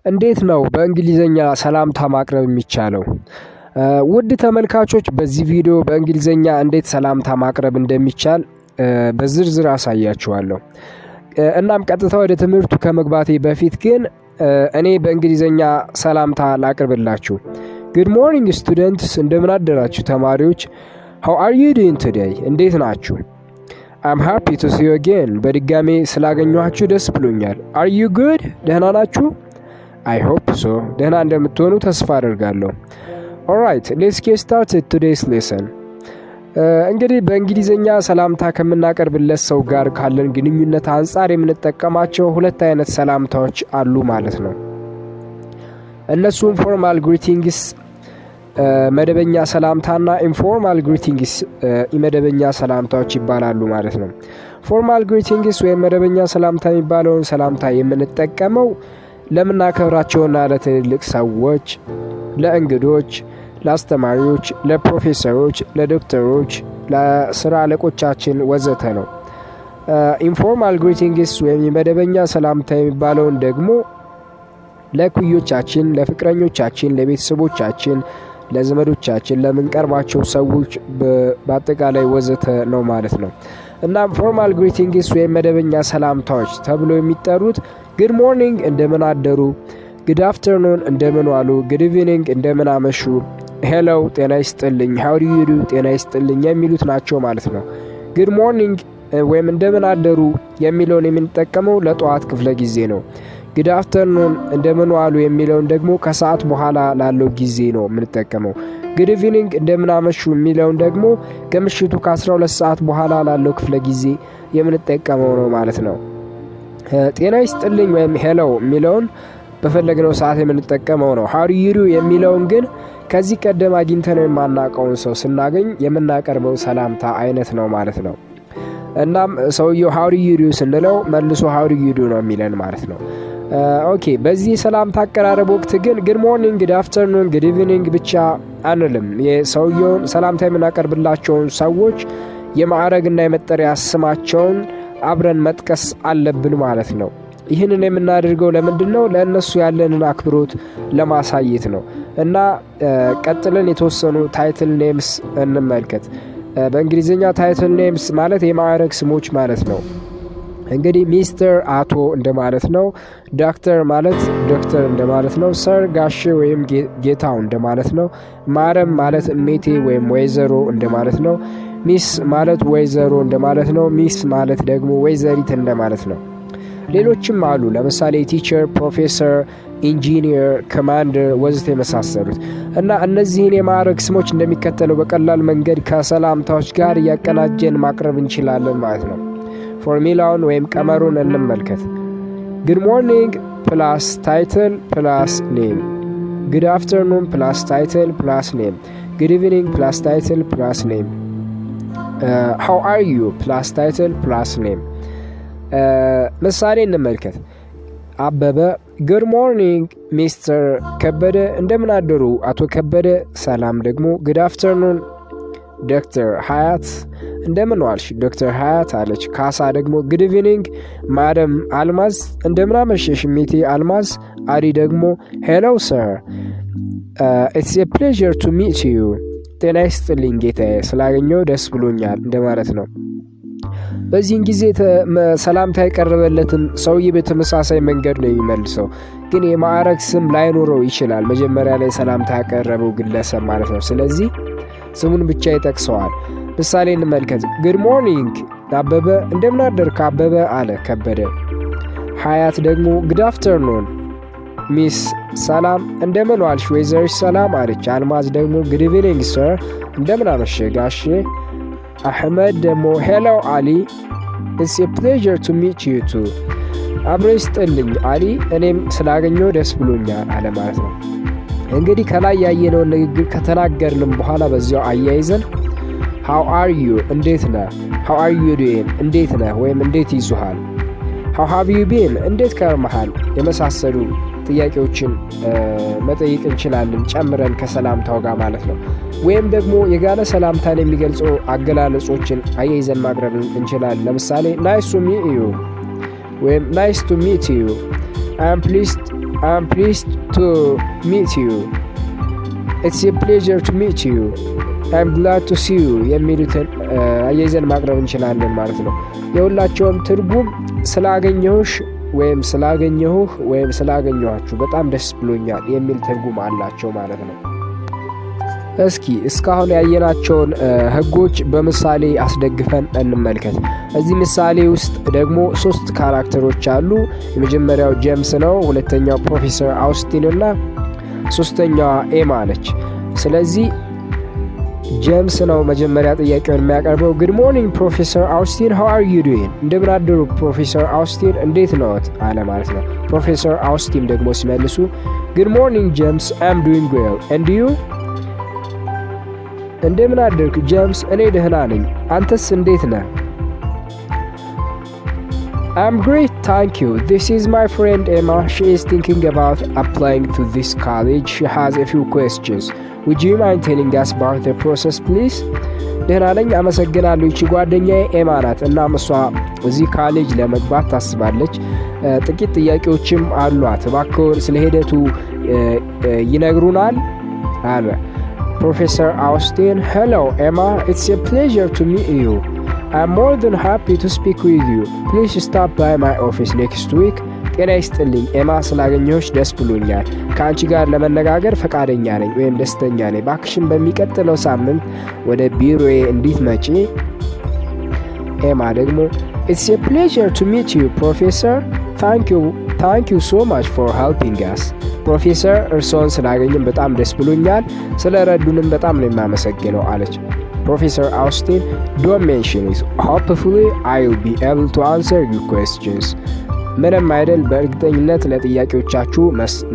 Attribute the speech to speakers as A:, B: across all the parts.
A: እንዴት ነው በእንግሊዘኛ ሰላምታ ማቅረብ የሚቻለው? ውድ ተመልካቾች በዚህ ቪዲዮ በእንግሊዘኛ እንዴት ሰላምታ ማቅረብ እንደሚቻል በዝርዝር አሳያችኋለሁ። እናም ቀጥታ ወደ ትምህርቱ ከመግባቴ በፊት ግን እኔ በእንግሊዘኛ ሰላምታ ላቅርብላችሁ። Good morning students፣ እንደምን አደራችሁ ተማሪዎች? How are you doing today? እንዴት ናችሁ? I'm happy to see you again። በድጋሜ ስላገኘኋችሁ ደስ ብሎኛል። Are you good? ደህና ናችሁ? I hope so። ደህና እንደምትሆኑ ተስፋ አደርጋለሁ። Alright, let's get started today's lesson። እንግዲህ በእንግሊዘኛ ሰላምታ ከምናቀርብለት ሰው ጋር ካለን ግንኙነት አንፃር የምንጠቀማቸው ሁለት አይነት ሰላምታዎች አሉ ማለት ነው። እነሱም ፎርማል ግሪቲንግስ መደበኛ ሰላምታና ኢንፎርማል ግሪቲንግስ ኢመደበኛ ሰላምታዎች ይባላሉ ማለት ነው። ፎርማል ግሪቲንግስ ወይም መደበኛ ሰላምታ የሚባለውን ሰላምታ የምንጠቀመው ለምናከብራቸውና ለትልልቅ ሰዎች፣ ለእንግዶች፣ ለአስተማሪዎች፣ ለፕሮፌሰሮች፣ ለዶክተሮች፣ ለስራ አለቆቻችን ወዘተ ነው። ኢንፎርማል ግሪቲንግስ ወይም የመደበኛ ሰላምታ የሚባለውን ደግሞ ለኩዮቻችን፣ ለፍቅረኞቻችን፣ ለቤተሰቦቻችን፣ ለዘመዶቻችን፣ ለምንቀርባቸው ሰዎች በአጠቃላይ ወዘተ ነው ማለት ነው። እናም ፎርማል ግሪቲንግስ ወይም መደበኛ ሰላምታዎች ተብሎ የሚጠሩት ጉድ ሞርኒንግ እንደምን አደሩ፣ ጉድ አፍተርኑን እንደምን ዋሉ፣ ጉድ ኢቭኒንግ እንደምን አመሹ፣ ሄሎ ጤና ይስጥልኝ፣ ሃው ዱ ዩ ዱ ጤና ይስጥልኝ የሚሉት ናቸው ማለት ነው። ጉድ ሞርኒንግ ወይም እንደምን አደሩ የሚለውን የምንጠቀመው ለጠዋት ክፍለ ጊዜ ነው። ጉድ አፍተርኑን እንደምን ዋሉ የሚለውን ደግሞ ከሰዓት በኋላ ላለው ጊዜ ነው የምንጠቀመው። ጉድ ኢቭኒንግ እንደምን አመሹ የሚለውን ደግሞ ከምሽቱ ከ12 ሰዓት በኋላ ላለው ክፍለ ጊዜ የምንጠቀመው ነው ማለት ነው። ጤና ይስጥልኝ ወይም ሄሎ የሚለውን በፈለግነው ሰዓት የምንጠቀመው ነው። ሃው ዱ ዩ ዱ የሚለውን ግን ከዚህ ቀደም አግኝተነው የማናውቀውን ሰው ስናገኝ የምናቀርበው ሰላምታ አይነት ነው ማለት ነው። እናም ሰውየው ሃው ዱ ዩ ዱ ስንለው መልሶ ሃው ዱ ዩ ዱ ነው የሚለን ማለት ነው። ኦኬ፣ በዚህ ሰላምታ አቀራረብ ወቅት ግን ጉድ ሞርኒንግ፣ ጉድ አፍተርኑን፣ ጉድ ኢቭኒንግ ብቻ አንልም። የሰውየውን ሰላምታ የምናቀርብላቸውን ሰዎች የማዕረግና የመጠሪያ ስማቸውን አብረን መጥቀስ አለብን ማለት ነው። ይህንን የምናደርገው ለምንድን ነው? ለእነሱ ያለንን አክብሮት ለማሳየት ነው። እና ቀጥለን የተወሰኑ ታይትል ኔምስ እንመልከት። በእንግሊዝኛ ታይትል ኔምስ ማለት የማዕረግ ስሞች ማለት ነው። እንግዲህ ሚስተር አቶ እንደማለት ነው። ዶክተር ማለት ዶክተር እንደማለት ነው። ሰር ጋሼ ወይም ጌታው እንደማለት ነው። ማረም ማለት እሜቴ ወይም ወይዘሮ እንደማለት ነው። ሚስ ማለት ወይዘሮ እንደማለት ነው። ሚስ ማለት ደግሞ ወይዘሪት እንደማለት ነው። ሌሎችም አሉ። ለምሳሌ ቲቸር፣ ፕሮፌሰር፣ ኢንጂኒየር፣ ኮማንደር ወዘተ የመሳሰሉት እና እነዚህን የማዕረግ ስሞች እንደሚከተለው በቀላል መንገድ ከሰላምታዎች ጋር እያቀናጀን ማቅረብ እንችላለን ማለት ነው። ፎርሙላውን ወይም ቀመሩን እንመልከት። ጉድ ሞርኒንግ ፕላስ ታይትል ፕላስ ኔም፣ ጉድ አፍተርኑን ፕላስ ታይትል ፕላስ ኔም፣ ጉድ ኢቭኒንግ ፕላስ ታይትል ፕላስ ኔም፣ ሃው አር ዩ ፕላስ ታይትል ፕላስ ኔም። ምሳሌ እንመልከት። አበበ ጉድ ሞርኒንግ ሚስተር ከበደ፣ እንደምን አደሩ አቶ ከበደ። ሰላም ደግሞ ጉድ አፍተርኑን ዶክተር ሀያት፣ እንደምን ዋልሽ ዶክተር ሀያት አለች። ካሳ ደግሞ ጉድ ኢቭኒንግ ማደም አልማዝ፣ እንደምን አመሸሽ ሚቴ አልማዝ። አዲ ደግሞ ሄሎ ሰር ኢትስ ኤ ፕሌዠር ቱ ሚት ዩ፣ ጤና ይስጥልኝ ጌታዬ ስላገኘው ደስ ብሎኛል እንደማለት ነው። በዚህን ጊዜ ሰላምታ የቀረበለትን ሰውዬ በተመሳሳይ መንገድ ነው የሚመልሰው። ግን የማዕረግ ስም ላይኖረው ይችላል መጀመሪያ ላይ ሰላምታ ያቀረበው ግለሰብ ማለት ነው። ስለዚህ ስሙን ብቻ ይጠቅሰዋል። ምሳሌ እንመልከት። ጉድ ሞርኒንግ አበበ፣ እንደምን አደርክ አበበ አለ ከበደ። ሀያት ደግሞ ጉድ አፍተርኑን ሚስ ሰላም፣ እንደምን ዋልሽ ወይዘሪት ሰላም አለች። አልማዝ ደግሞ ጉድ ኢቭኒንግ ሰር፣ እንደምን አመሸ ጋሼ። አሕመድ ደግሞ ሄሎ አሊ ኢትስ ኤ ፕሌዠር ቱ ሚት ዩ ቱ፣ አብሮ ይስጥልኝ አሊ እኔም ስላገኘው ደስ ብሎኛል አለ ማለት ነው። እንግዲህ ከላይ ያየነውን ንግግር ከተናገርንም በኋላ በዚያው አያይዘን ሃው አር ዩ እንዴት ነህ፣ ሃው አር ዩ ዱዊንግ እንዴት ነህ ወይም እንዴት ይዙሃል፣ ሃው ሃቭ ዩ ቢን እንዴት ከርመሃል የመሳሰሉ ጥያቄዎችን መጠየቅ እንችላለን ጨምረን ከሰላምታው ጋር ማለት ነው። ወይም ደግሞ የጋለ ሰላምታን የሚገልጹ አገላለጾችን አያይዘን ማቅረብ እንችላለን። ለምሳሌ ናይስ ቱ ሚት ዩ ወይም ናይስ ቱ ሚት ዩ፣ አይ አም ፕሊዝድ I'm pleased to meet you. It's a pleasure to meet you. I'm glad to see you የሚሉትን አያይዘን ማቅረብ እንችላለን ማለት ነው። የሁላቸውም ትርጉም ስላገኘሁሽ ወይም ስላገኘሁህ ወይም ስላገኘኋችሁ በጣም ደስ ብሎኛል የሚል ትርጉም አላቸው ማለት ነው። እስኪ እስካሁን ያየናቸውን ህጎች በምሳሌ አስደግፈን እንመልከት። እዚህ ምሳሌ ውስጥ ደግሞ 3 ካራክተሮች አሉ። የመጀመሪያው ጄምስ ነው፣ ሁለተኛው ፕሮፌሰር አውስቲን እና ሶስተኛዋ ኤማ ነች። ስለዚህ ጄምስ ነው መጀመሪያ ጥያቄውን የሚያቀርበው። ጉድ ሞርኒንግ ፕሮፌሰር አውስቲን ሃው አር ዩ ዱዊንግ? እንደምን አደሩ ፕሮፌሰር አውስቲን እንዴት ነዎት አለ ማለት ነው። ፕሮፌሰር አውስቲን ደግሞ ሲመልሱ ጉድ ሞርኒንግ ጄምስ አም ዱዊንግ ዌል ኤንድ ዩ? እንደምን አደርክ ጄምስ? እኔ ደህና ነኝ፣ አንተስ እንዴት ነህ? I'm great, thank you. This is my friend Emma. She is thinking about applying to this college. She has a few questions. Would you mind telling us about the process, please? ደህና ነኝ አመሰግናለሁ። እቺ ጓደኛዬ ኤማ ናት እና እሷ እዚህ ካሌጅ ለመግባት ታስባለች። ጥቂት ጥያቄዎችም አሏት። እባክዎን ስለ ሂደቱ ይነግሩናል አለ ፕሮፌሰር አውስቲን። Hello Emma, it's a pleasure to meet you. I'm more than happy to speak with you. Please stop by my office next week. ጤና ይስጥልኝ ኤማ፣ ስላገኘሁሽ ደስ ብሎኛል። ከአንቺ ጋር ለመነጋገር ፈቃደኛ ነኝ ወይም ደስተኛ ነኝ። ባክሽን በሚቀጥለው ሳምንት ወደ ቢሮዬ እንድትመጪ። ኤማ ደግሞ It's a pleasure to meet you, Professor. Thank you so much for helping us. ፕሮፌሰር እርስዎን ስላገኘን በጣም ደስ ብሎኛል። ስለረዱንም በጣም ነው የማመሰግነው አለች። ፕሮፌሰር አውስቲን Don't mention it. Hopefully I'll be able to answer your questions. ምንም አይደል፣ በእርግጠኝነት ለጥያቄዎቻችሁ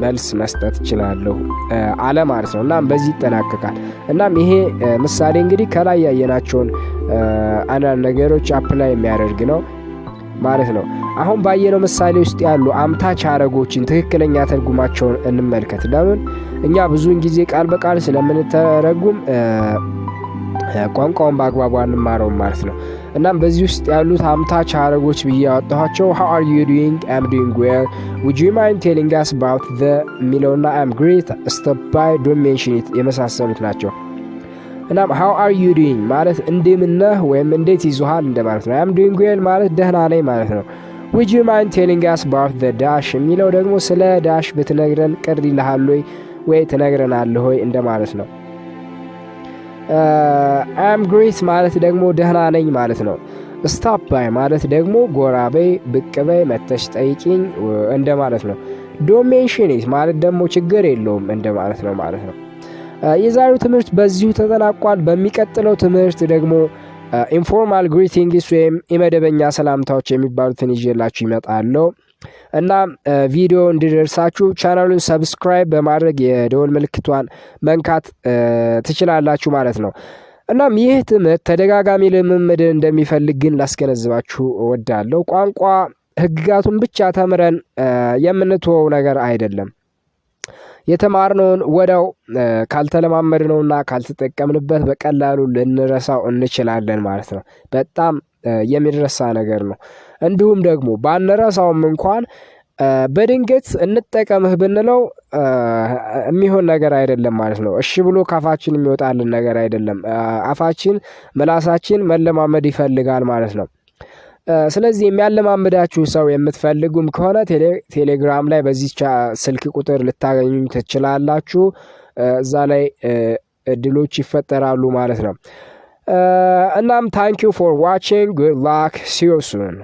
A: መልስ መስጠት እችላለሁ አለ ማለት ነው። እናም በዚህ ይጠናቀቃል። እናም ይሄ ምሳሌ እንግዲህ ከላይ ያየናቸውን አንዳንድ ነገሮች አፕላይ የሚያደርግ ነው ማለት ነው። አሁን ባየነው ምሳሌ ውስጥ ያሉ አምታች ሐረጎችን ትክክለኛ ትርጉማቸውን እንመልከት። ለምን እኛ ብዙውን ጊዜ ቃል በቃል ስለምንተረጉም ቋንቋውን በአግባቡ አንማረውም ማለት ነው። እናም በዚህ ውስጥ ያሉት አምታች ሐረጎች ብዬ ያወጣኋቸው how are you doing? I'm doing well. Would you mind telling us about the የሚለውና I'm great, stop by, don't mention it የመሳሰሉት ናቸው። እናም how are you doing ማለት እንደምን ነህ ወይም እንዴት ይዞሃል እንደማለት ነው። I'm doing well ማለት ደህና ነኝ ማለት ነው። Would you mind telling us about the dash የሚለው ደግሞ ስለ ዳሽ ብትነግረን ቅር ይልሃል ወይ ትነግረናለህ ወይ እንደማለት ነው። I'm great ማለት ደግሞ ደህና ነኝ ማለት ነው። Stop by ማለት ደግሞ ጎራ በይ፣ ብቅ በይ፣ መተሽ ጠይቂኝ እንደማለት ነው። Don't mention it ማለት ደግሞ ችግር የለውም እንደማለት ነው ማለት ነው። የዛሬው ትምህርት በዚሁ ተጠናቋል። በሚቀጥለው ትምህርት ደግሞ ኢንፎርማል ግሪቲንግስ ወይም የመደበኛ ሰላምታዎች የሚባሉትን ይዤላችሁ ይመጣለሁ። እና ቪዲዮ እንዲደርሳችሁ ቻናሉን ሰብስክራይብ በማድረግ የደወል ምልክቷን መንካት ትችላላችሁ ማለት ነው። እናም ይህ ትምህርት ተደጋጋሚ ልምምድ እንደሚፈልግ ግን ላስገነዝባችሁ እወዳለሁ። ቋንቋ ህግጋቱን ብቻ ተምረን የምንተወው ነገር አይደለም። የተማርነውን ወዲያው ካልተለማመድነውና ካልተጠቀምንበት በቀላሉ ልንረሳው እንችላለን ማለት ነው። በጣም የሚረሳ ነገር ነው። እንዲሁም ደግሞ ባንረሳውም እንኳን በድንገት እንጠቀምህ ብንለው የሚሆን ነገር አይደለም ማለት ነው። እሺ ብሎ ካፋችን የሚወጣልን ነገር አይደለም። አፋችን ምላሳችን መለማመድ ይፈልጋል ማለት ነው። ስለዚህ የሚያለማምዳችሁ ሰው የምትፈልጉም ከሆነ ቴሌግራም ላይ በዚህ ስልክ ቁጥር ልታገኙኝ ትችላላችሁ። እዛ ላይ እድሎች ይፈጠራሉ ማለት ነው። እናም ታንክ ዩ ፎር ዋቺንግ። ጉድ ላክ። ሲ ዩ ሱን።